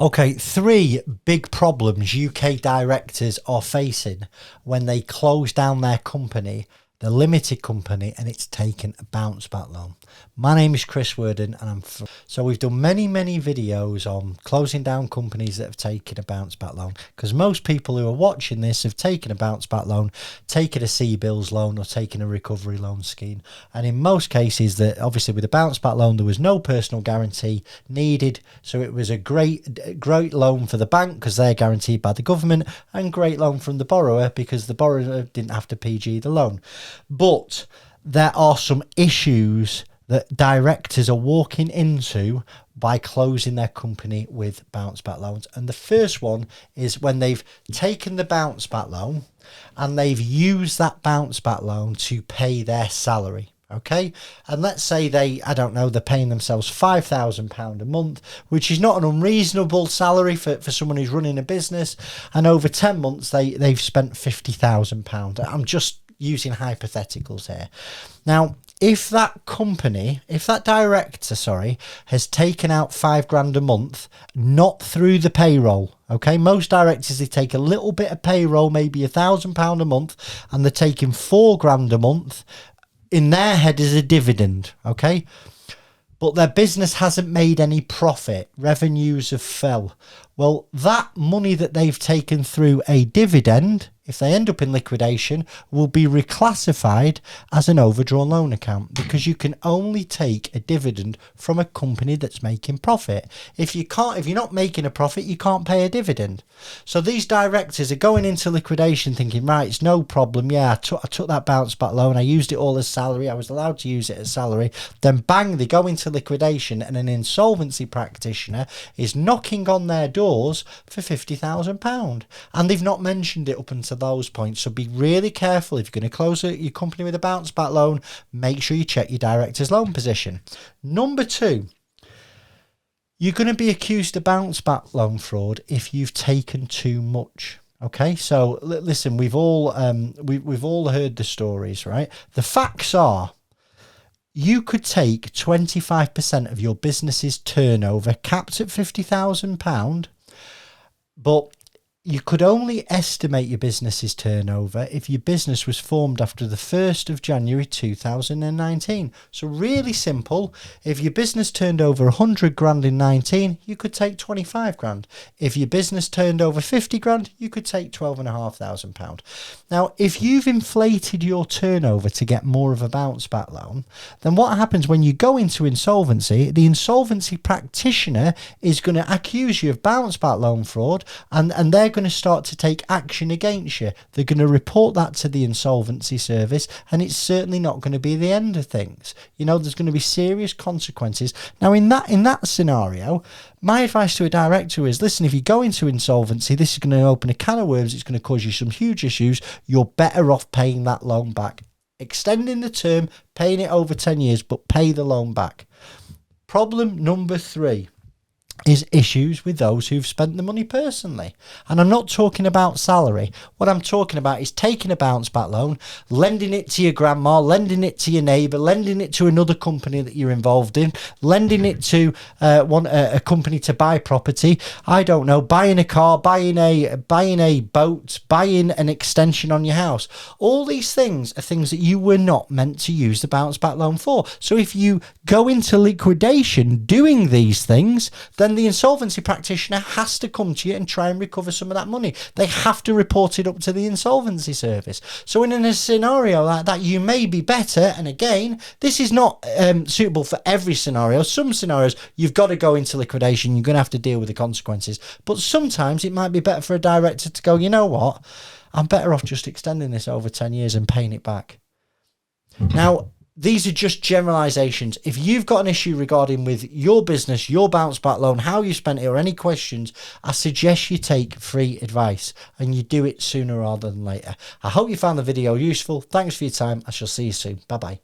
Okay, three big problems UK directors are facing when they close down their company, the limited company, and it's taken a bounce back loan. My name is Chris Worden, and so we've done many videos on closing down companies that have taken a bounce back loan, because most people who are watching this have taken a bounce back loan, taken a C-bills loan, or taken a recovery loan scheme. And in most cases, that obviously with a bounce back loan there was no personal guarantee needed, so it was a great loan for the bank because they're guaranteed by the government, and great loan from the borrower because the borrower didn't have to PG the loan. But there are some issues that directors are walking into by closing their company with bounce back loans. And the first one is when they've taken the bounce back loan and they've used that bounce back loan to pay their salary. Okay, and let's say they're paying themselves £5,000 a month, which is not an unreasonable salary for someone who's running a business, and over 10 months they've spent £50,000. I'm just using hypotheticals here. Now, if that director, has taken out £5,000 a month, not through the payroll, okay? Most directors, they take a little bit of payroll, maybe £1,000 a month, and they're taking £4,000 a month in their head as a dividend, okay? But their business hasn't made any profit. Revenues have fell. Well, that money that they've taken through a dividend, if they end up in liquidation, will be reclassified as an overdrawn loan account, because you can only take a dividend from a company that's making profit. If you're not making a profit, you can't pay a dividend. So these directors are going into liquidation thinking, right, it's no problem. Yeah, I took that bounce back loan. I used it all as salary. I was allowed to use it as salary. Then bang, they go into liquidation, and an insolvency practitioner is knocking on their doors for £50,000, and they've not mentioned it up until those points. So be really careful. If you're going to close your company with a bounce back loan, make sure you check your director's loan position. Number two, you're going to be accused of bounce back loan fraud if you've taken too much. Okay, so listen, we've all heard the stories, right? The facts are, you could take 25% of your business's turnover, capped at £50,000, but you could only estimate your business's turnover if your business was formed after the 1st of January 2019. So really simple. If your business turned over 100 grand in 19, you could take 25 grand. If your business turned over 50 grand, you could take £12,500. Now, if you've inflated your turnover to get more of a bounce back loan, then what happens when you go into insolvency? The insolvency practitioner is going to accuse you of bounce back loan fraud, and they're going to start to take action against you. They're going to report that to the insolvency service, and it's certainly not going to be the end of things. You know, there's going to be serious consequences. Now, in that scenario, my advice to a director is, listen, if you go into insolvency, this is going to open a can of worms. It's going to cause you some huge issues. You're better off paying that loan back, extending the term, paying it over 10 years, but pay the loan back. Problem number three is issues with those who've spent the money personally. And I'm not talking about salary. What I'm talking about is taking a bounce back loan, lending it to your grandma, lending it to your neighbour, lending it to another company that you're involved in, lending it to a company to buy property. I don't know, buying a car, buying a boat, buying an extension on your house. All these things are things that you were not meant to use the bounce back loan for. So if you go into liquidation doing these things, then the insolvency practitioner has to come to you and try and recover some of that money. They have to report it up to the insolvency service. So in a scenario like that, you may be better. And again, this is not suitable for every scenario. Some scenarios, you've got to go into liquidation. You're going to have to deal with the consequences. But sometimes it might be better for a director to go, you know what? I'm better off just extending this over 10 years and paying it back. Now, these are just generalizations. If you've got an issue regarding with your business, your bounce back loan, how you spent it, or any questions, I suggest you take free advice and you do it sooner rather than later. I hope you found the video useful. Thanks for your time. I shall see you soon. Bye-bye.